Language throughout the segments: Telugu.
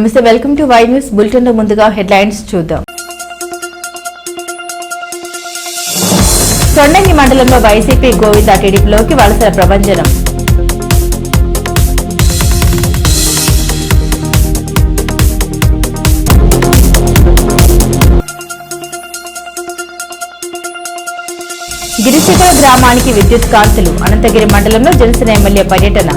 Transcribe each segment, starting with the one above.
నమస్తే, welcome to Y news bulletin లో ముందుగా హెడ్లైన్స్ చూద్దాం. తొండంగి మండలంలో వైసీపీ గోవింద టీడీపీలోకి వలసల ప్రభంజనం. గిరిశిఖర గ్రామానికి విద్యుత్ కాంతులు. అనంతగిరి మండలంలో జనసేన ఎమ్మెల్యే పర్యటన.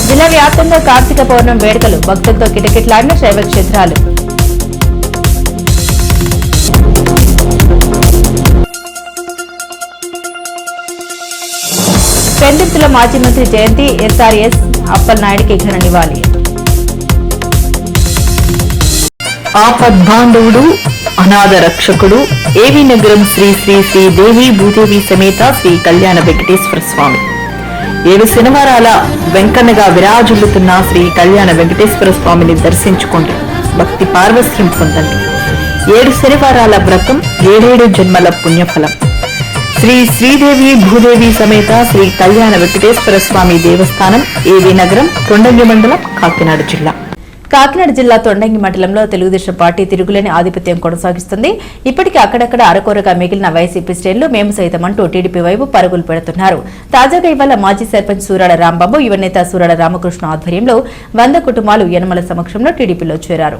జిల్లా వ్యాప్తంగా కార్తీక పౌర్ణమి వేడుకలు. భక్తులతో కిటకిటలాడిన శైవ క్షేత్రాలు. పెందుర్తిలో మాజీ మంత్రి జయంతి. ఎస్ఆర్ఎస్ అప్పలనాయుడికి ఘన నివాళి. ఆపద్బాంధవుడు, అనాథ రక్షకుడు, ఏవి నగరం శ్రీ శ్రీ శ్రీ దేవి భూదేవి సమేత శ్రీ కళ్యాణ వెంకటేశ్వర స్వామి. 7 శనివారాల వెంకన్నగా విరాజిల్లుతున్న శ్రీ కళ్యాణ వెంకటేశ్వర స్వామిని దర్శించుకోండి, భక్తి పార్వస్యం పొందండి. 7 శనివారాల వ్రతం, 7 జన్మల పుణ్యఫలం. శ్రీ శ్రీదేవి భూదేవి సమేత శ్రీ కళ్యాణ వెంకటేశ్వర స్వామి దేవస్థానం, ఏవి నగరం, తొండంగి మండలం, కాకినాడ జిల్లా. కాకినాడ జిల్లా తొండంగి మండలంలో తెలుగుదేశం పార్టీ తిరుగులేని ఆధిపత్యం కొనసాగిస్తుంది. ఇప్పటికీ అక్కడక్కడ అరకొరగా మిగిలిన వైసీపీ శ్రేణులు మేము సైతం అంటూ టీడీపీ వైపు పరుగులు పెడుతున్నారు. తాజాగా ఇవాళ మాజీ సర్పంచ్ సూరాడ రాంబాబు, యువ నేత సూరాడ రామకృష్ణ ఆధ్వర్యంలో 100 కుటుంబాలు యనమల సమక్షంలో టీడీపీలో చేరారు.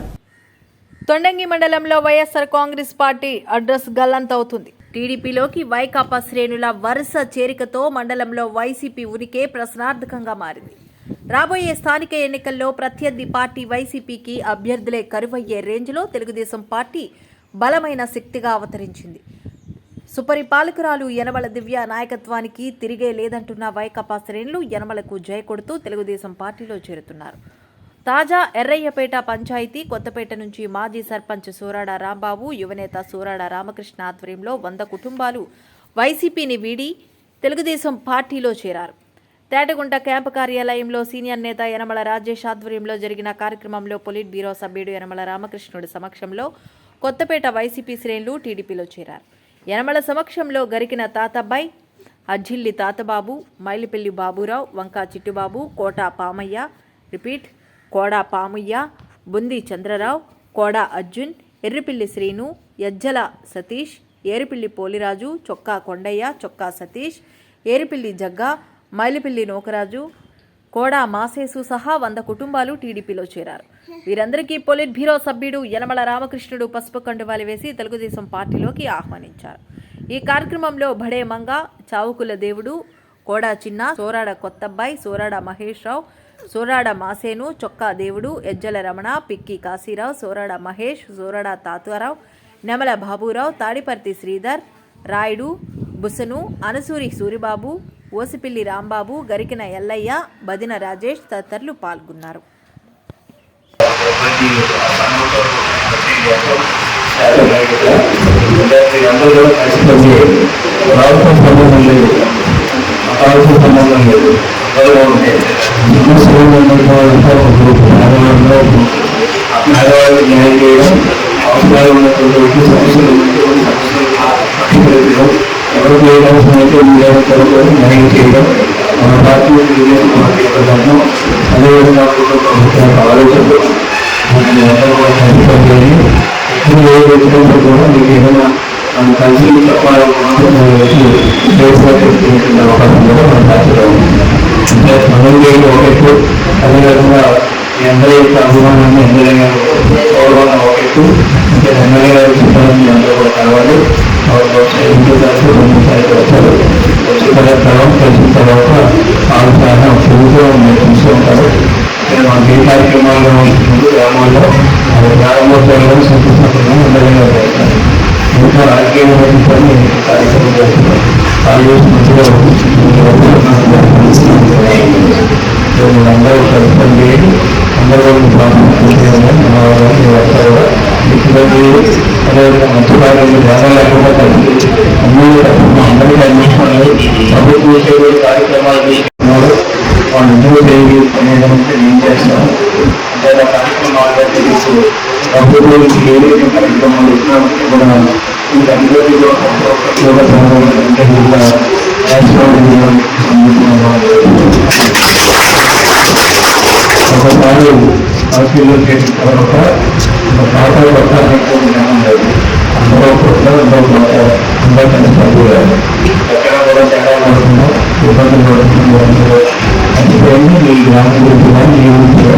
తొండంగి మండలంలో వైఎస్ఆర్ కాంగ్రెస్ పార్టీ అడ్రస్ గల్లంతవుతుంది. టీడీపీలోకి వైకాపా శ్రేణుల వరుస చేరికతో మండలంలో వైసీపీ ఉనికి ప్రశ్నార్థకంగా మారింది. రాబోయే స్థానిక ఎన్నికల్లో ప్రత్యర్థి పార్టీ వైసీపీకి అభ్యర్థులే కరువయ్యే రేంజ్లో తెలుగుదేశం పార్టీ బలమైన శక్తిగా అవతరించింది. సుపరిపాలకురాలు యనమల దివ్య నాయకత్వానికి తిరిగే లేదంటున్న వైకాపా శ్రేణులు యనమలకు జై కొడుతూ తెలుగుదేశం పార్టీలో చేరుతున్నారు. తాజా ఎర్రయ్యపేట పంచాయతీ కొత్తపేట నుంచి మాజీ సర్పంచ్ సూరాడ రాంబాబు, యువనేత సూరాడ రామకృష్ణ ఆధ్వర్యంలో 100 కుటుంబాలు వైసీపీని వీడి తెలుగుదేశం పార్టీలో చేరారు. తేటగుంట క్యాంపు కార్యాలయంలో సీనియర్ నేత యనమల రాజేష్ ఆధ్వర్యంలో జరిగిన కార్యక్రమంలో పొలిట్ బ్యూరో సభ్యుడు యనమల రామకృష్ణుడి సమక్షంలో కొత్తపేట వైసీపీ శ్రేణులు టీడీపీలో చేరారు. యనమల సమక్షంలో గరికిన తాతబ్బాయి, అజ్జిల్లి తాతబాబు, మైలిపల్లి బాబురావు, వంకా చిట్టుబాబు, కోట పామయ్య, కోడా పామయ్య, బుంది చంద్రరావు, కోడా అర్జున్, ఎర్రిపిల్లి శ్రీను, యజ్జల సతీష్, ఏరిపిల్లి పోలిరాజు, చొక్కా కొండయ్య, చొక్కా సతీష్, ఏరిపిల్లి జగ్గా, మైలిపిల్లి నోకరాజు, కోడా మాసేసు సహా 100 కుటుంబాలు టీడీపీలో చేరారు. వీరందరికీ పొలిట్ బ్యూరో సభ్యుడు యనమల రామకృష్ణుడు పసుపు కండువాలు వేసి తెలుగుదేశం పార్టీలోకి ఆహ్వానించారు. ఈ కార్యక్రమంలో బడే మంగ, చావుకుల దేవుడు, కోడా చిన్న, సోరాడ కొత్తబ్బాయి, సోరాడ మహేష్ రావు, సోరాడ మాసేను, చొక్కా దేవుడు, ఎజ్జల రమణ, పిక్కి కాశీరావు, సోరాడ మహేష్, సోరాడ తాతారావు, నెమల బాబురావు, తాడిపర్తి శ్రీధర్, రాయుడు, బుసను, అనసూరి సూరిబాబు, ఓసిపిల్లి రాంబాబు, గరికిన ఎల్లయ్య, బదిన రాజేష్ తదితరులు పాల్గొన్నారు. ఎవరు న్యాయం చేయడం మన పార్టీ ప్రధానం. అదేవిధంగా ఆలోచనలు కూడా మీకు ఏదైనా కలిసి చెప్పాలనుకుంటే అవకాశం కూడా మన పార్టీలో ఉంది. అంటే మనం చేయడం ఒకటి, అదేవిధంగా ఎమ్మెల్యే యొక్క అభిమానాన్ని ఎమ్మెల్యే గౌరవాన్ని ఒకటి, అంటే ఎమ్మెల్యే గారు చెప్పాలని అందరూ కూడా కలవాలి. ఇంట్లో కలిసి 2 సార్లు వచ్చారు. వచ్చిన తర్వాత కలిసిన తర్వాత ఆలోచన చూస్తూ ఉంటారు. మాకు ఏ కార్యక్రమాల్లో ముందు గ్రామాల్లో గ్రామోత్సవాలను సంతోషంగా ఎమ్మెల్యేగా చేస్తారు. ఇంకా రాజకీయ కార్యక్రమం చేస్తున్నారు. అందరూ కలిసి అందరూ అదేవిధంగా మంచి కార్యాలు ధ్యానం లేకుండా కలిసి అందరికీ అందించుకోవాలి. ప్రభుత్వ సేవ కార్యక్రమాలు తీసుకున్నారు. వాళ్ళు ఇందులో చేయాలి అనేదానికి ఏం చేస్తాము అంటే కార్యక్రమాలు తెలుసు. ప్రభుత్వం ఏదైతే కార్యక్రమాలు ఇచ్చినప్పుడు కూడా ఈ అందరికీ ఒకసారి హాస్పిటల్ చేసిన తర్వాత పాత కొత్త లేదు అందరూ కొత్త అందరూ కలిసి చదివారు. ఎక్కడ కూడా తేడా పడుతుందో ఇబ్బందులు పడుతుందో అందుకని ఈ గ్రామం గురించి కానీ ఈ ఊరికి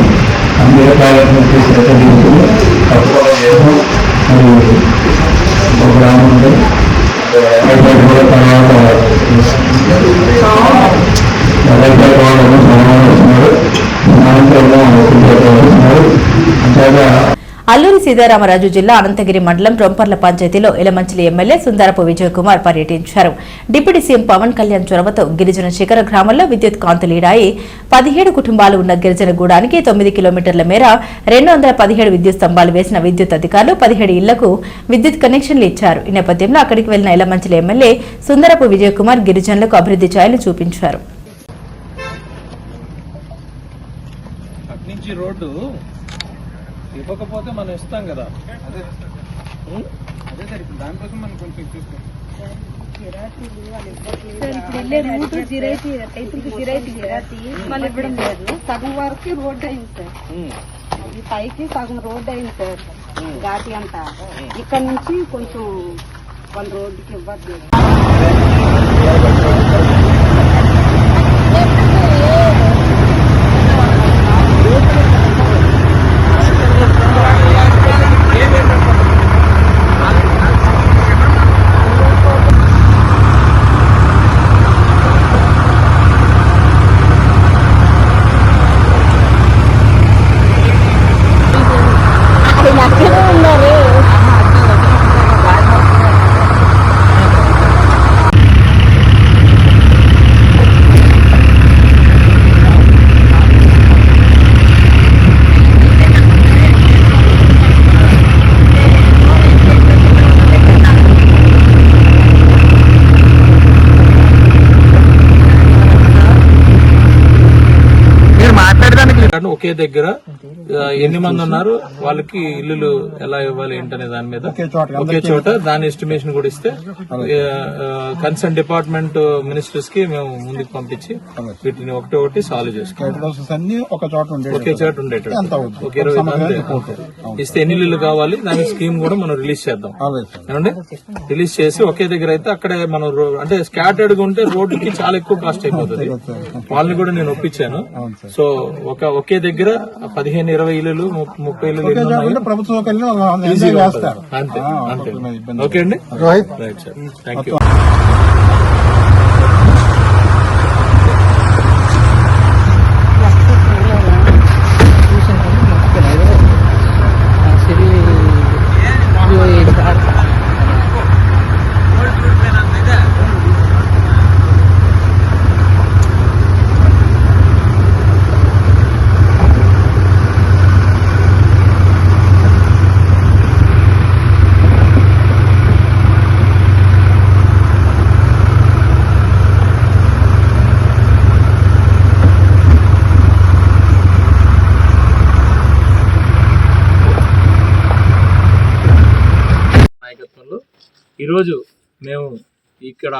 అన్ని రకాలైనటువంటి శ్రద్ధ తీసుకుని తప్పకుండా చేస్తాం. మరి ఒక గ్రామం ఉంది కూడా తర్వాత వాళ్ళు సమానం వస్తున్నారు వస్తున్నారు అంతగా. అల్లూరి సీతారామరాజు జిల్లా అనంతగిరి మండలం రొంపర్ల పంచాయతీలో ఎలమంచిలి ఎమ్మెల్యే సుందరపు విజయ్ కుమార్ పర్యటించారు. డిప్యూటీ సీఎం పవన్ కళ్యాణ్ చొరవతో గిరిజన శిఖర గ్రామంలో విద్యుత్ కాంతులీడాయి. 17 కుటుంబాలు ఉన్న గిరిజన గూడానికి 9 కిలోమీటర్ల మేర 217 విద్యుత్ స్తంభాలు వేసిన విద్యుత్ అధికారులు 17 ఇళ్లకు విద్యుత్ కనెక్షన్లు ఇచ్చారు. ఈ నేపథ్యంలో అక్కడికి వెళ్లిన ఎలమంచిలి ఎమ్మెల్యే సుందరపు విజయ్ కుమార్ గిరిజనులకు అభివృద్ది ఛాయలు చూపించారు. ఇవ్వకపోతే మనం ఇస్తాం కదా, అదే సార్ దానికోసం మనం కొంచెం చూస్తాం. వెళ్ళే రూట్ జిరైతీ రైతులకు జిరైతీ మళ్ళీ ఇవ్వడం లేదు. సగం వరకు రోడ్డు అయింది సార్, అది పైకి సగం రోడ్డు అయింది సార్ ఘాటి అంతా. ఇక్కడ నుంచి కొంచెం వాళ్ళ రోడ్డుకి ఇవ్వట్లేదు. ఒకే దగ్గర ఎన్ని మంది ఉన్నారు, వాళ్ళకి ఇల్లులు ఎలా ఇవ్వాలి ఏంటనే దాని మీద ఒకే చోట దాని ఎస్టిమేషన్ కూడా ఇస్తే కన్సర్న్ డిపార్ట్మెంట్ మినిస్టర్స్ కి మేము ముందుకు పంపించి వీటిని ఒకటి సాల్వ్ చేసుకోవాలి. ఒకే చోట ఉండేటట్టు ఒక 20 మంది ఇస్తే ఎన్ని ఇల్లులు కావాలి దాని స్కీమ్ కూడా మనం రిలీజ్ చేద్దాం. ఏమండి రిలీజ్ చేసి ఒకే దగ్గర అయితే అక్కడే మనం అంటే స్కాటర్డ్ గా ఉంటే రోడ్డుకి చాలా ఎక్కువ కాస్ట్ అయిపోతుంది. వాళ్ళని కూడా నేను ఒప్పించాను. సో ఒకే దగ్గర 15-20 ఇల్లులు 30 ఇల్లులు ప్రభుత్వం అంతే అంతే. ఓకే అండి, రైట్ సార్, థ్యాంక్ యూ. ఈరోజు మేము ఇక్కడ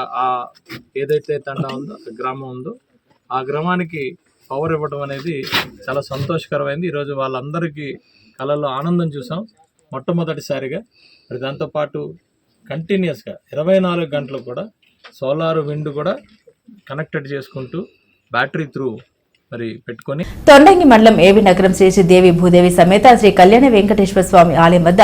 ఏదైతే తండా ఉందో గ్రామం ఉందో ఆ గ్రామానికి పవర్ ఇవ్వడం అనేది చాలా సంతోషకరమైంది. ఈరోజు వాళ్ళందరికీ కళల్లో ఆనందం చూసాం మొట్టమొదటిసారిగా. మరి దాంతోపాటు కంటిన్యూస్గా 24 గంటలు కూడా సోలార్ విండ్ కూడా కనెక్టెడ్ చేసుకుంటూ బ్యాటరీ త్రూ మరి పెట్టుకొని తొండంగి మండలం ఏవి నగరం శ్రీ శ్రీ దేవి భూదేవి సమేత శ్రీ కళ్యాణ వెంకటేశ్వర స్వామి ఆలయం వద్ద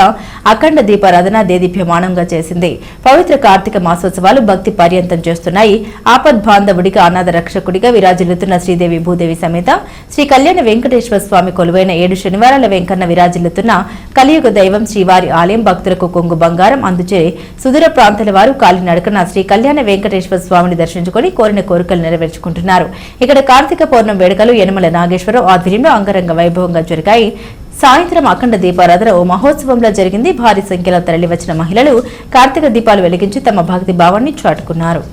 అఖండ దీపారాధన దేదీప్యమానంగా చేసింది. పవిత్ర కార్తీక మాసోత్సవాలు భక్తి పర్యంతం చేస్తున్నాయి. ఆపద్ బాంధవుడిగా అనాథ రక్షకుడిగా విరాజిల్లుతున్న శ్రీదేవి భూదేవి సమేత శ్రీ కళ్యాణ వెంకటేశ్వర స్వామి కొలువైన 7 శనివారాల వెంకన్న విరాజిల్లుతున్న కలియుగ దైవం శ్రీవారి ఆలయం భక్తులకు కొంగు బంగారం అందుచే సుదూర ప్రాంతాల వారు కాలినడకన శ్రీ కళ్యాణ వెంకటేశ్వర స్వామిని దర్శించుకుని కోరిన కోరికలు నెరవేర్చుకుంటున్నారు. ఇక్కడ కార్తీక పౌర్ణమి వేడుకలు యనమల నాగేశ్వరరావు ఆధ్వర్యంలో అంగరంగ వైభవంగా జరిగాయి. సాయంత్రం అఖండ దీపారాధన ఓ మహోత్సవంలో జరిగింది. భారీ సంఖ్యలో తరలివచ్చిన మహిళలు కార్తీక దీపాలు వెలిగించి తమ భక్తి భావాన్ని చాటుకున్నారు.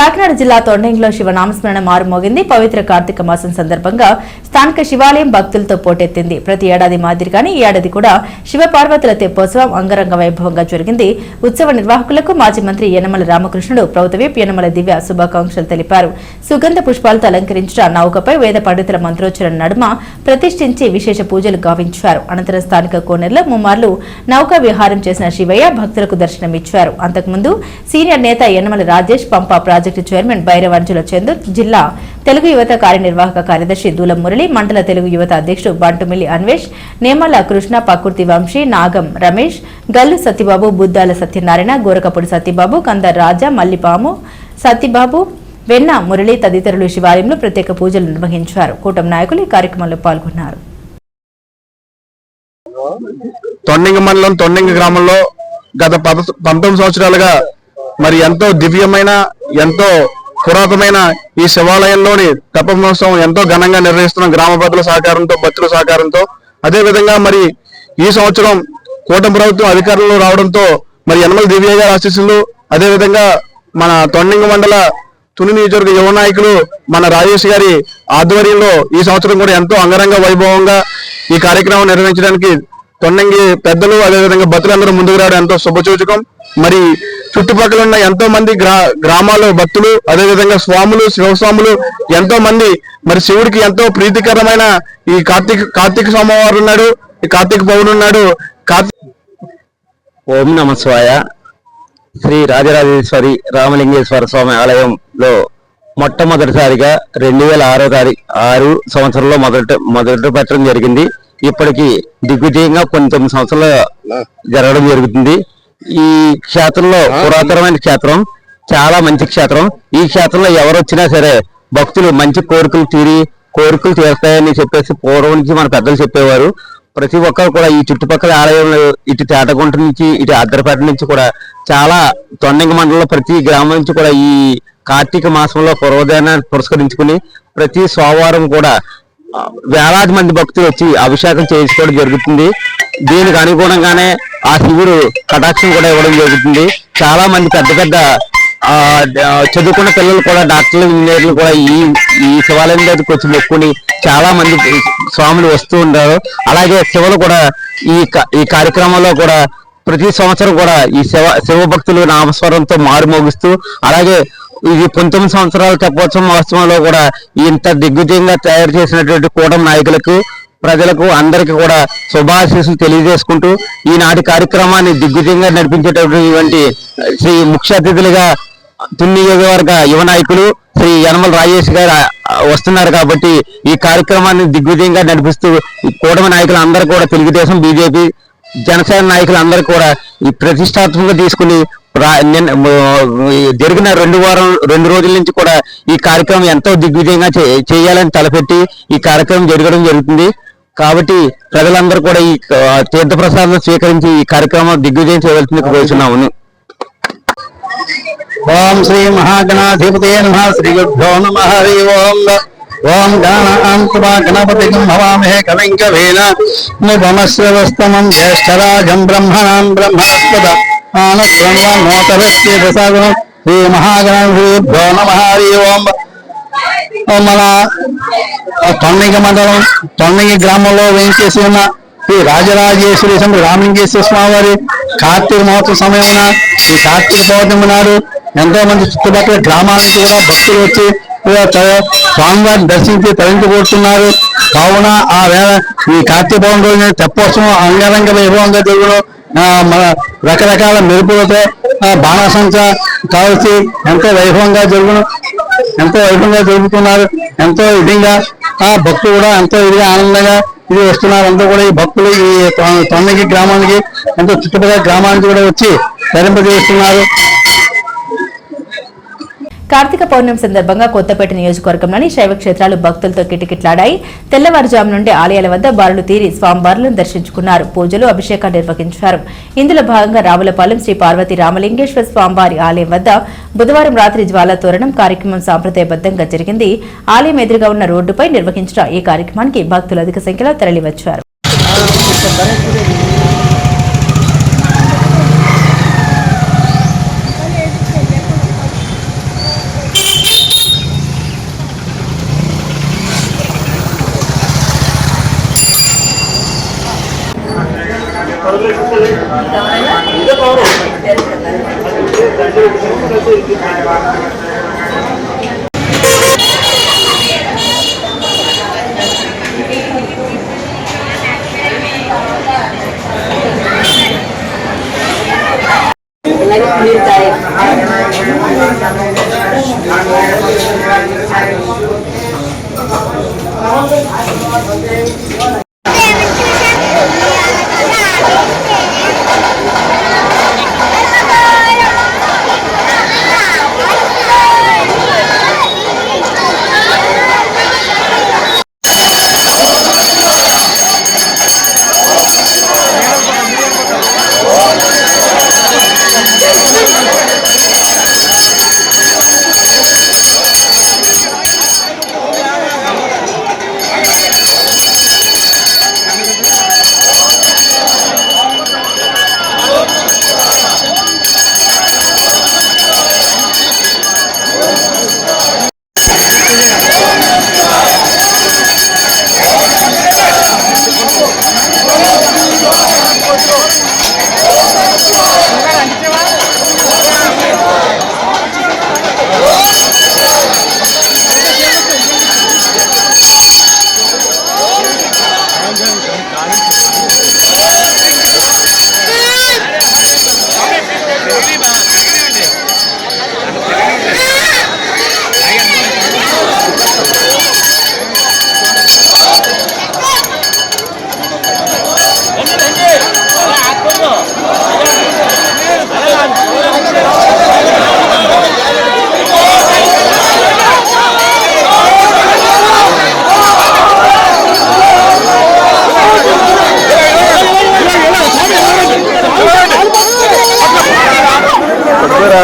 కాకినాడ జిల్లా తొండంగిలో శివనామస్మరణ మారుమోగింది. పవిత్ర కార్తీక మాసం సందర్భంగా స్థానిక శివాలయం భక్తులతో పోటెత్తింది. ప్రతి ఏడాది మాదిరిగానే ఈ ఏడాది కూడా శివపార్వతుల తెప్పోత్సవం అంగరంగ వైభవంగా జరిగింది. ఉత్సవ నిర్వాహకులకు మాజీ మంత్రి యనమల రామకృష్ణుడు, ప్రభుత్వ విప్ యనమల దివ్య శుభాకాంక్షలు తెలిపారు. సుగంధ పుష్పాలతో అలంకరించిన నౌకపై వేద పండితుల మంత్రోచ్చరణ నడుమ ప్రతిష్ఠించి విశేష పూజలు గావించారు. అనంతరం స్థానిక కోనేరులో ముమ్మార్లు నౌకా విహారం చేసిన శివయ్య భక్తులకు దర్శనమిచ్చారు. అంతకుముందు సీనియర్ నేత యనమల రాజేష్, పంపా ప్రాజెక్టు చైర్మన్ బైరవంజుల చందు, జిల్లా తెలుగు యువత కార్యనిర్వాహక కార్యదర్శి దూలం మురళి, మండల తెలుగు యువత అధ్యక్షుడు బంటుమిల్లి అన్వేష్, నేమల కృష్ణ, పక్కుర్తి వంశీ, నాగం రమేష్, గల్లు సత్యబాబు, బుద్దాల సత్యనారాయణ, గోరకపూడి సత్యబాబు, కందర్ రాజా, మల్లిపాము సత్యబాబు, వెన్న మురళి తదితరులు శివాలయంలో ప్రత్యేక పూజలు నిర్వహించారు. కూటమి నాయకులు ఈ కార్యక్రమంలో పాల్గొన్నారు. తొండంగి మండలం తొండంగి గ్రామంలో గత 19 సంవత్సరాలుగా మరి ఎంతో దివ్యమైన, ఎంతో పురాతనమైన ఈ శివాలయంలోని తప మహోత్సవం ఎంతో ఘనంగా నిర్వహిస్తున్న గ్రామ ప్రజల సహకారంతో, భక్తుల సహకారంతో, అదే విధంగా మరి ఈ సంవత్సరం కూటమి ప్రభుత్వం అధికారంలో రావడంతో మరి యనమల దివ్య గారి ఆశీస్సులు, అదే విధంగా మన తొండంగి మండల తుని నియోజకవర్గ యువ నాయకులు మన రాజేష్ గారి ఆధ్వర్యంలో ఈ సంవత్సరం కూడా ఎంతో అంగరంగ వైభవంగా ఈ కార్యక్రమం నిర్వహించడానికి తొండంగి పెద్దలు, అదేవిధంగా భక్తులందరూ ముందుకు రావడం ఎంతో శుభసూచకం. మరి చుట్టుపక్కల ఉన్న ఎంతో మంది గ్రామాల భక్తులు, అదేవిధంగా స్వాములు, శివస్వాములు ఎంతో మంది మరి శివుడికి ఎంతో ప్రీతికరమైన ఈ కార్తీక సోమవారం ఉన్నాడు, ఈ కార్తీక పౌర్ణమి ఉన్నాడు. ఓం నమ శివాయ. శ్రీ రాజరాజేశ్వరి రామలింగేశ్వర స్వామి ఆలయంలో మొట్టమొదటిసారిగా 2006 సంవత్సరంలో మొదట పెట్టడం జరిగింది. ఇప్పటికి దిగ్విజయంగా 9 సంవత్సరాలు జరగడం జరుగుతుంది. ఈ క్షేత్రంలో పురాతనమైన క్షేత్రం, చాలా మంచి క్షేత్రం. ఈ క్షేత్రంలో ఎవరు వచ్చినా సరే భక్తులు మంచి కోరికలు తీరుస్తాయని చెప్పేసి పూర్వం నుంచి మన పెద్దలు చెప్పేవారు. ప్రతి ఒక్కరు కూడా ఈ చుట్టుపక్కల ఆలయంలో ఇటు తేటగుంట నుంచి, ఇటు అద్దరపేట నుంచి కూడా చాలా తొండంగి మండలంలో ప్రతి గ్రామం నుంచి కూడా ఈ కార్తీక మాసంలో పూర్వోదయాన్ని పురస్కరించుకుని ప్రతి సోమవారం కూడా వేలాది మంది భక్తులు వచ్చి అభిషేకం చేసుకోవడం జరుగుతుంది. దీనికి అనుగుణంగానే ఆ శివుడు కటాక్షం కూడా ఇవ్వడం జరుగుతుంది. చాలా మంది పెద్ద చదువుకున్న పిల్లలు కూడా, డాక్టర్లు, ఇంజనీర్లు కూడా ఈ శివాలయం దగ్గరికి వచ్చి మొక్కుని చాలా మంది స్వాములు వస్తూ ఉంటారు. అలాగే శివులు కూడా ఈ కార్యక్రమంలో కూడా ప్రతి సంవత్సరం కూడా ఈ శివ భక్తులు నామస్వరంతో మారుమోగిస్తూ, అలాగే ఇది 19 సంవత్సరాల తెప్పోత్సవం మహోత్సవంలో కూడా ఇంత దిగ్విజయంగా తయారు చేసినటువంటి కూటమి నాయకులకు, ప్రజలకు అందరికీ కూడా శుభాశీస్సులు తెలియజేసుకుంటూ ఈనాటి కార్యక్రమాన్ని దిగ్విజయంగా నడిపించేటటువంటి శ్రీ ముఖ్య అతిథులుగా తుని నియోజకవర్గ యువ నాయకులు శ్రీ యనమల రాజేష్ గారు వస్తున్నారు. కాబట్టి ఈ కార్యక్రమాన్ని దిగ్విజయంగా నడిపిస్తూ ఈ కూటమి నాయకులు అందరూ కూడా తెలుగుదేశం, బీజేపీ, జనసేన నాయకులు అందరూ కూడా ఈ ప్రతిష్టాత్మకంగా తీసుకుని జరిగిన 2 రోజుల నుంచి కూడా ఈ కార్యక్రమం ఎంతో దిగ్విజయంగా చేయాలని తలపెట్టి ఈ కార్యక్రమం జరగడం జరుగుతుంది. కాబట్టి ప్రజలందరూ కూడా ఈ తీర్థప్రసాదం స్వీకరించి ఈ కార్యక్రమం దిగ్విజయం చేయవలసింది కోరుచున్నాము. ఓం శ్రీ మహాగణాధిపతే నమః. శ్రీ గురుభ్యో నమః. హరి ఓం. ఓం గణానాన్త్వా గణపతిం భవామహే కవిం కవీన ముపమస్యవస్తమం జ్యేష్ఠరాజం బ్రహ్మణాం బ్రహ్మణస్పద ఆనద్వన్వన్నోతరస్యేతసాగుణం. శ్రీ మహాగణాధిపతిభ్యో నమః. హరి ఓం. మన తొండంగి మండలం తొండంగి గ్రామంలో వేయించేసి ఉన్న శ్రీ రాజరాజేశ్వరి రామలింగేశ్వర స్వామి వారి కార్తీక మహోత్సవ సమయమున ఈ కార్తీక పౌర్ణమి నాడు ఎంతో మంది చుట్టుపక్కల గ్రామాల నుంచి కూడా భక్తులు వచ్చి స్వామివారిని దర్శించి తరించుకుంటున్నారు. కావున ఆ వేళ ఈ కార్తీక పౌర్ణమి రోజున తెప్పోత్సవం అంగరంగ వైభవంగా జరుగును. మన రకరకాల మెరుపులతో బాణాసంచ కాల్చి ఎంతో వైభవంగా జరుగుతున్నారు. ఎంతో ఇదిగా భక్తులు కూడా ఎంతో ఇదిగా ఆనందంగా ఇది వస్తున్నారు. అంతా కూడా ఈ భక్తులు ఈ తొండంగి గ్రామానికి, ఎంతో చుట్టుపక్కల గ్రామానికి కూడా వచ్చి తరింపజేస్తున్నారు. కార్తీక పౌర్ణమి సందర్భంగా కొత్తపేట నియోజకవర్గంలోని శైవ క్షేత్రాలు భక్తులతో కిటకిట్లాడాయి. తెల్లవారుజాము నుండి ఆలయాల వద్ద బారులు తీరి స్వామివార్లను దర్శించుకున్నారు. పూజలు, అభిషేకాలు నిర్వహించారు. ఇందులో భాగంగా రావులపాలెం శ్రీ పార్వతి రామలింగేశ్వర స్వామివారి ఆలయం వద్ద బుధవారం రాత్రి జ్వాలా తోరణం కార్యక్రమం సాంప్రదాయబద్ధంగా జరిగింది. ఆలయం ఎదురుగా ఉన్న రోడ్డుపై నిర్వహించిన ఈ కార్యక్రమానికి భక్తులు అధిక సంఖ్యలో తరలివచ్చారు.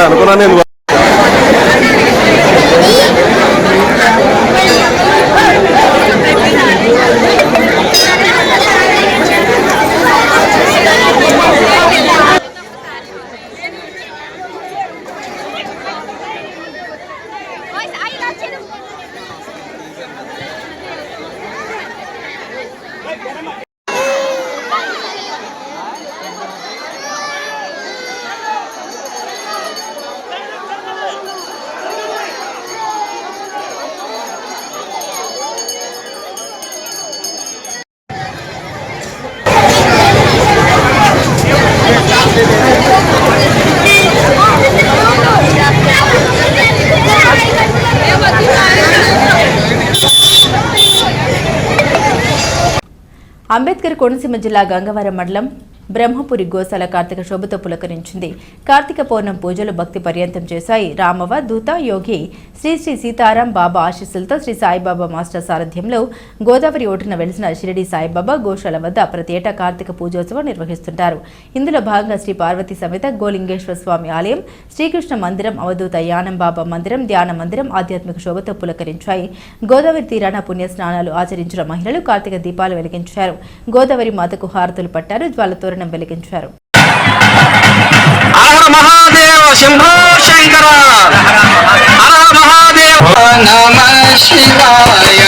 అనుకున్నా నేను. అంబేద్కర్ కోనసీమ జిల్లా గంగవరం మండలం బ్రహ్మపురి గోశాల కార్తీక శోభతో పులకరించింది. కార్తీక పౌర్ణం పూజలు భక్తి పర్యంతం చేశాయి. రామవ దూత యోగి శ్రీ శ్రీ సీతారాం బాబా ఆశీస్సులతో శ్రీ సాయిబాబా మాస్టర్ సారథ్యంలో గోదావరి ఒడ్డున వెలిసిన షిరిడి సాయిబాబా గోశాల వద్ద ప్రతి ఏటా కార్తీక పూజోత్సవం నిర్వహిస్తుంటారు. ఇందులో భాగంగా శ్రీ పార్వతీ సమేత గోలింగేశ్వర స్వామి ఆలయం, శ్రీకృష్ణ మందిరం, అవధూత యానం బాబా మందిరం, ధ్యాన మందిరం ఆధ్యాత్మిక శోభతో పులకరించాయి. గోదావరి తీరాన పుణ్య స్నానాలు ఆచరించిన మహిళలు కార్తీక దీపాలు వెలిగించారు. గోదావరి మాతకు హారతులు పట్టారు. జ్వాలతో వెలిగించారు. శంభో శంకర హర మహాదేవ నమః శివాయ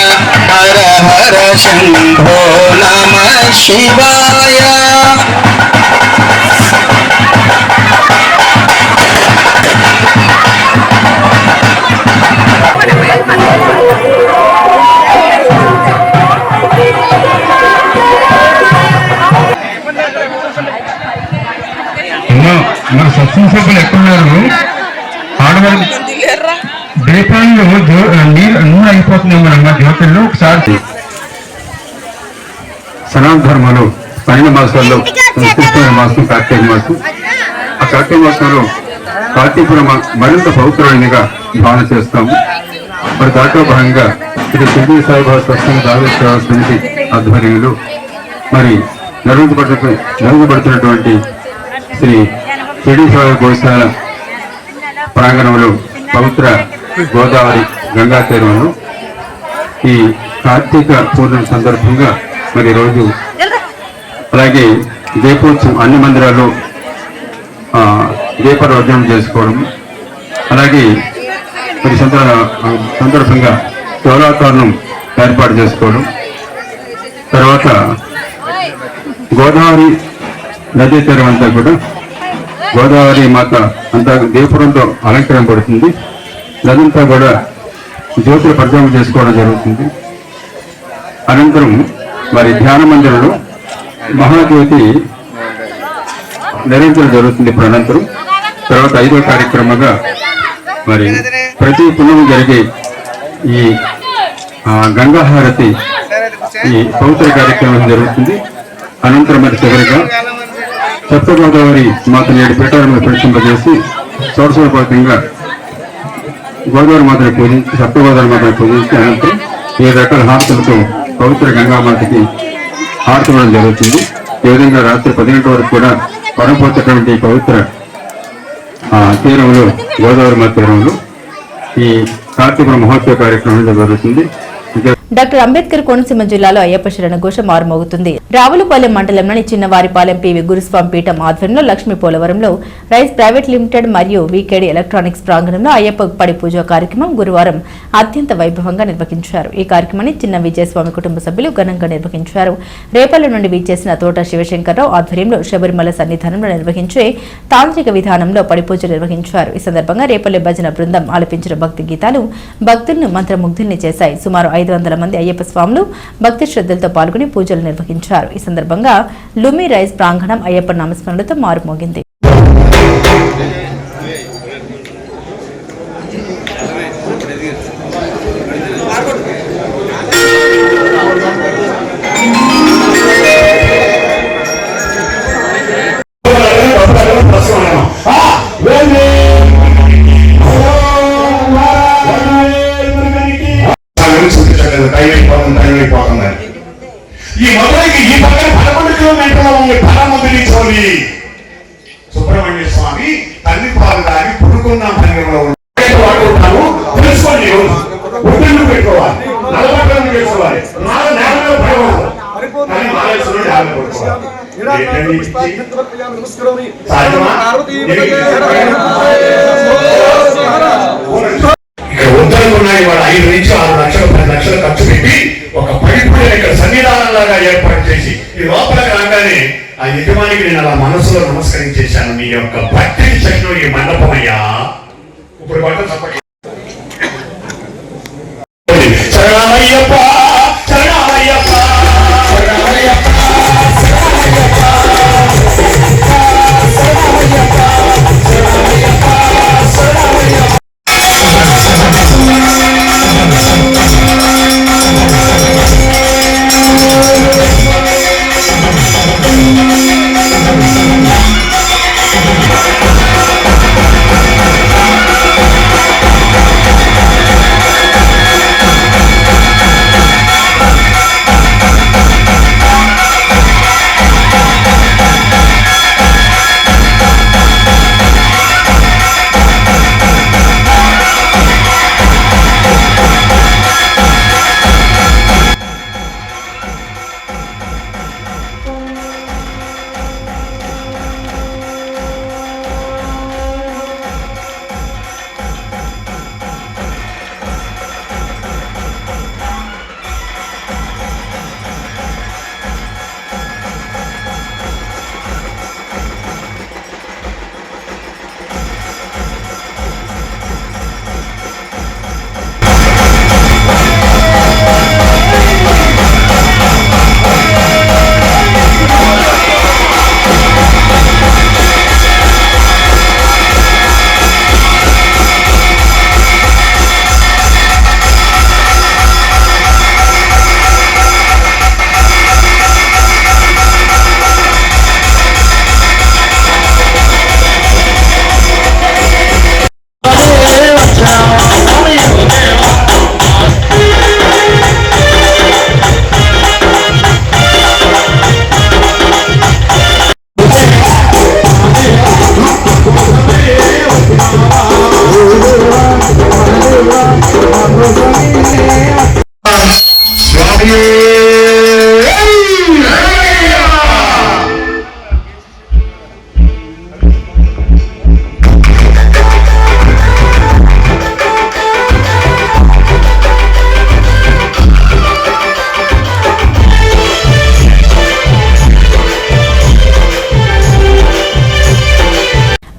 హర హర శంభో నమః శివాయ. మన సత్సంగ సభ్యులు ఎక్కడున్నారు? ఆడవాళ్ళు దీపాలు నీరు నూనె అయిపోతుంది మన జ్యోతుల్లో. ఒకసారి సనాతన ధర్మంలో 12 మాసాల్లో కృష్ణ మాసం కార్తీక మాసం. ఆ కార్తీక మాసంలో కార్తీపుర మరింత పవిత్రమైనదిగా భావన చేస్తాము. మరి దాంట్లో భాగంగా శ్రీ షిరిడి సాయిబాబా సత్సంగ దావేశ్వర సమితి ఆధ్వర్యంలో మరి జరుగుబడుతున్నటువంటి శ్రీ షిరిడి సాయి గోశాల ప్రాంగణంలో పవిత్ర గోదావరి గంగా తీరంలో ఈ కార్తీక పూర్ణిమ సందర్భంగా మరి రోజు అలాగే దీపోత్సవం అన్ని మందిరాల్లో దీపారాధన చేసుకోవడం, అలాగే మరి సందర్భంగా తోలాతోరణం ఏర్పాటు చేసుకోవడం, తర్వాత గోదావరి నదీ తీరం అంతా కూడా గోదావరి మాత అంతా దీపురంతో అలంకరింపబడుతుంది. నదంతా కూడా జ్యోతుల పరిచయం చేసుకోవడం జరుగుతుంది. అనంతరం మరి ధ్యాన మందిరంలో మహాజ్యోతి నిర్వహించడం జరుగుతుంది. ఇప్పుడు అనంతరం తర్వాత 5వ కార్యక్రమంగా మరి ప్రతి పుణ్యం జరిగే ఈ గంగాహారతి ఈ పవిత్ర కార్యక్రమం జరుగుతుంది. అనంతరం మరి చివరిగా సప్త గోదావరి మాత 7 పీఠాలను ప్రతిష్ఠింపజేసి షోడశోపేతంగా గోదావరి మాతను పూజించి సప్త గోదావరి మాతను పూజించి అనంతరం 7 రకాల హారతులతో పవిత్ర గంగామాతకి హారతి ఇవ్వడం జరుగుతుంది. ఈ విధంగా రాత్రి 10 గంటల వరకు కూడా పరమపోతటువంటి పవిత్ర తీరంలో గోదావరి మాత తీరంలో ఈ కార్తీక మహోత్సవ కార్యక్రమం జరుగుతుంది. డాక్టర్ అంబేద్కర్ కోనసీమ జిల్లాలో అయ్యప్ప శరణ ఘోష మారుమోగుతుంది. రావులపాలెం మండలంలోని చిన్నవారిపాలెం పివి గురుస్వామి పీఠం ఆధ్వర్యంలో లక్ష్మీ పోలవరంలో రైస్ ప్రైవేట్ లిమిటెడ్ మరియు వీకేడి ఎలక్ట్రానిక్స్ ప్రాంగణంలో అయ్యప్ప పడి పూజ కార్యక్రమం గురువారం అత్యంత వైభవంగా నిర్వహించారు. ఈ కార్యక్రమాన్ని చిన్న విజయస్వామి కుటుంబ సభ్యులు ఘనంగా నిర్వహించారు. రేపల్లి నుండి వీచేసిన తోట శివశంకర్రావు ఆధ్వర్యంలో శబరిమల సన్నిధానంలో నిర్వహించే తాంత్రిక విధానంలో పడిపూజ నిర్వహించారు. ఈ సందర్భంగా రేపల్లి భజన బృందం ఆలపించిన భక్తి గీతాలు భక్తులను మంత్రముగ్ధుల్ని చేశాయి. సుమారు 500 మంది అయ్యప్ప స్వాములు భక్తి శ్రద్ధలతో పాల్గొని పూజలు నిర్వహించారు. ఈ సందర్భంగా లుమి రైస్ ప్రాంగణం అయ్యప్ప నామస్మరణలతో మారుమోగింది. ఈ మొదలకి ఈ పక్కన 11 కిలోమీటర్ల ఉంది పరమగిరి సుబ్రహ్మణ్య స్వామి తల్లి పాలు దాని పుడుకున్న మందిరంలో వాడుకుంటాము. తెలుసుకోండి, ఒడ్డు పెట్టుకోవాలి, నలభై చేసుకోవాలి, నేలలో పడకూడదు. కానీ మాలేశ్వరుడు ఇక్కడ ఉద్దరుకున్నాయి. వాడు 5 నుంచి 6 లక్షలు 10 లక్షలు ఖర్చు పెట్టి ఒక పడిపోయిన ఇక్కడ సన్నిధానంలాగా ఏర్పాటు చేసి ఈ లోపలికి రాగానే ఆ యజమానికి నేను అలా మనసులో నమస్కరించేశాను. మీ యొక్క భక్తిని శక్తిలో ఈ మండపం అయ్యా. ఇప్పుడు పట్ల చెప్పండి. శరణమయ్యప్ప శరణమయ్యప్ప శరణమయ్యప్ప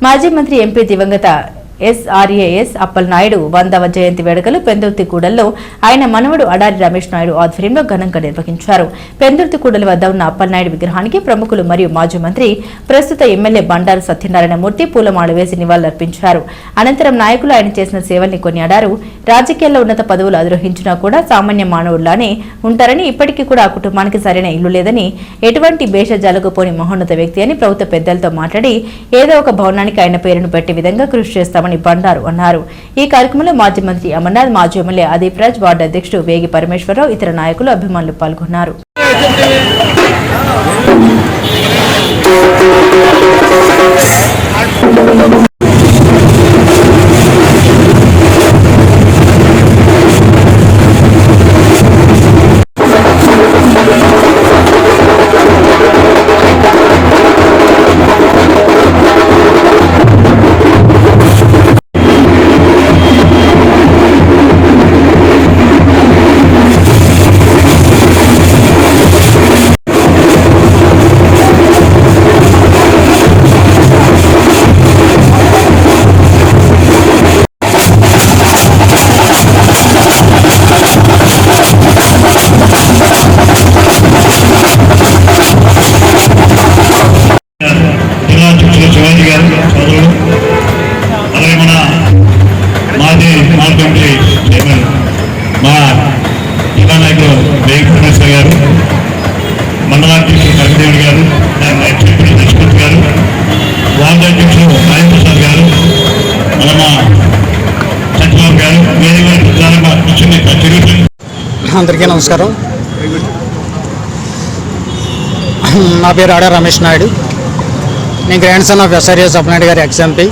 మాజీ మంత్రి ఎంపీ దివంగత SRAS అప్పలనాయుడు 100వ జయంతి వేడుకలు పెందుర్తిగూడలో ఆయన మనవడు అడారి రమేష్ నాయుడు ఆధ్వర్యంలో ఘనంగా నిర్వహించారు. పెందుర్తిగూడల వద్ద ఉన్న అప్పలనాయుడు విగ్రహానికి ప్రముఖులు మరియు మాజీ మంత్రి ప్రస్తుత ఎమ్మెల్యే బండారు సత్యనారాయణమూర్తి పూలమాల వేసి నివాళులర్పించారు. అనంతరం నాయకులు ఆయన చేసిన సేవల్ని కొనియాడారు. రాజకీయాల్లో ఉన్నత పదవులు అధిరోహించినా కూడా సామాన్య మానవుల్లానే ఉంటారని, ఇప్పటికీ కూడా ఆ కుటుంబానికి సరైన ఇల్లు లేదని, ఎటువంటి భేషజాలకు పోని మహోన్నత వ్యక్తి అని ప్రభుత్వ పెద్దలతో మాట్లాడి ఏదో ఒక భవనానికి ఆయన పేరును పెట్టే విధంగా కృషి చేస్తామని బండారు అన్నారు. ఈ కార్యక్రమంలో మాజీ మంత్రి అమర్నాథ్, మాజీ ఎమ్మెల్యే అదీప్ రాజ్, వార్డు అధ్యక్షుడు వేగి పరమేశ్వరరావు, ఇతర నాయకులు, అభిమానులు పాల్గొన్నారు. శివాజీ గారు సోదరుడు, అలాగే మన మాజీ కమిటీ చైర్మన్ మా జిల్లా నాయకులు వేగి పరమేశ్వర్ గారు, మండలాధ్యక్షులు కవిదేవుడు గారు, ఎక్స్ఎంపీ లక్ష్మణ్ గారు, వార్డు అధ్యక్షులు నారాయణ ప్రసాద్ గారు, మా సత్యబాబు గారు, అందరికీ నమస్కారం. నా పేరు అడారి రమేష్ నాయుడు. నేను grand son of SRAS Appalanaidu గారి ఎక్స్ఎంపీ,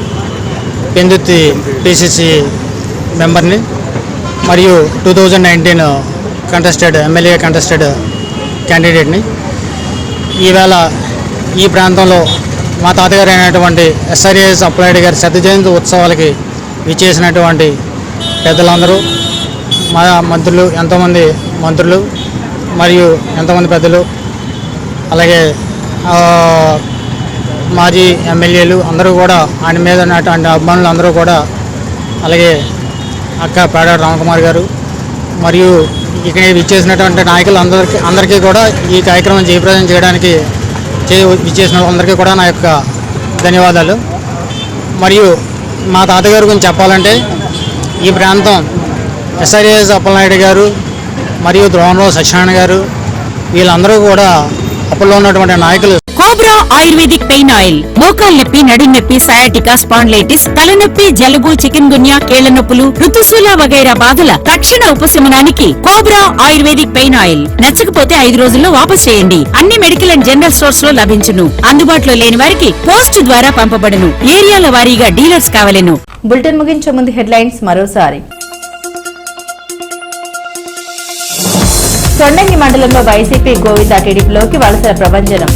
పెందుర్తి PCC మెంబర్ని, మరియు 2019 ఎమ్మెల్యే కంటెస్టెడ్ క్యాండిడేట్ని. ఈవేళ ఈ ప్రాంతంలో మా తాతగారు అయినటువంటి SRAS అప్పలనాయుడు గారి శత జయంతి ఉత్సవాలకి విచ్చేసినటువంటి పెద్దలందరూ, మా మంత్రులు, ఎంతోమంది మంత్రులు మరియు ఎంతోమంది పెద్దలు, అలాగే మాజీ ఎమ్మెల్యేలు అందరూ కూడా, ఆయన మీద ఉన్నటువంటి అభిమానులు అందరూ కూడా, అలాగే అక్క పేడ రామకుమార్ గారు మరియు ఇక్కడ విచ్చేసినటువంటి నాయకులు అందరికీ కూడా ఈ కార్యక్రమం జయప్రదం చేయడానికి విచ్చేసిన అందరికీ కూడా నా యొక్క ధన్యవాదాలు. మరియు మా తాతగారి గురించి చెప్పాలంటే, ఈ ప్రాంతం SRAS అప్పలనాయుడు గారు మరియు ద్రోణరావు సత్యనారాయణ గారు వీళ్ళందరూ కూడా అప్పట్లో ఉన్నటువంటి నాయకులు. కోబ్రా ఆయుర్వేదిక్ పెయిన్ ఆయిల్ మోకాలు నొప్పి, నడుం నొప్పి, సయాటికా, స్పాండిలైటిస్, తలనొప్పి, జలుబు, చికెన్ గున్యా, కీళ్ల నొప్పులు, ఋతుశూల వగైరా బాధల తక్షణ ఉపశమనానికి కోబ్రా ఆయుర్వేదిక్ పెయిన్ ఆయిల్. నచ్చకపోతే 5 రోజుల్లో వాపస్ చేయండి. అన్ని మెడికల్ అండ్ జనరల్ స్టోర్స్ లో లభించును. అందుబాటులో లేని వారికి పోస్ట్ ద్వారా పంపబడును. ఏరియాల వారీగా డీలర్స్ కావలెను. బులెటిన్ ముగించే ముందు హెడ్లైన్స్ మరోసారి. తొండంగి మండలంలో వైసీపీ గోవింద టీడీపీలోకి వలసల ప్రభంజనం.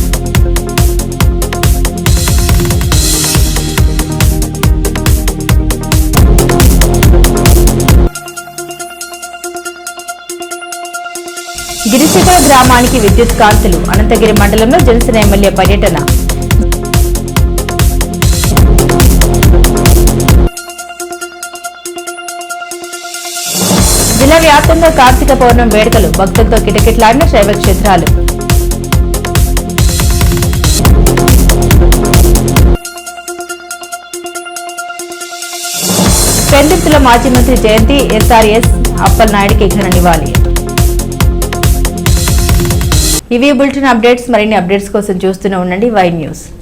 గిరిశిఖర గ్రామానికి విద్యుత్ కాంతులు. అనంతగిరి మండలంలో జనసేన ఎమ్మెల్యే పర్యటన. జిల్లా వ్యాప్తంగా కార్తీక పౌర్ణమి వేడుకలు. భక్తులతో కిటకిటలాడిన శైవ క్షేత్రాలు. పెందుర్తిలో మాజీ మంత్రి జయంతి, SRAS అప్పలనాయుడికి ఘన నివాళి. ఇవి బులెటిన్ అప్డేట్స్. మరిన్ని అప్డేట్స్ కోసం చూస్తూనే ఉండండి వై న్యూస్.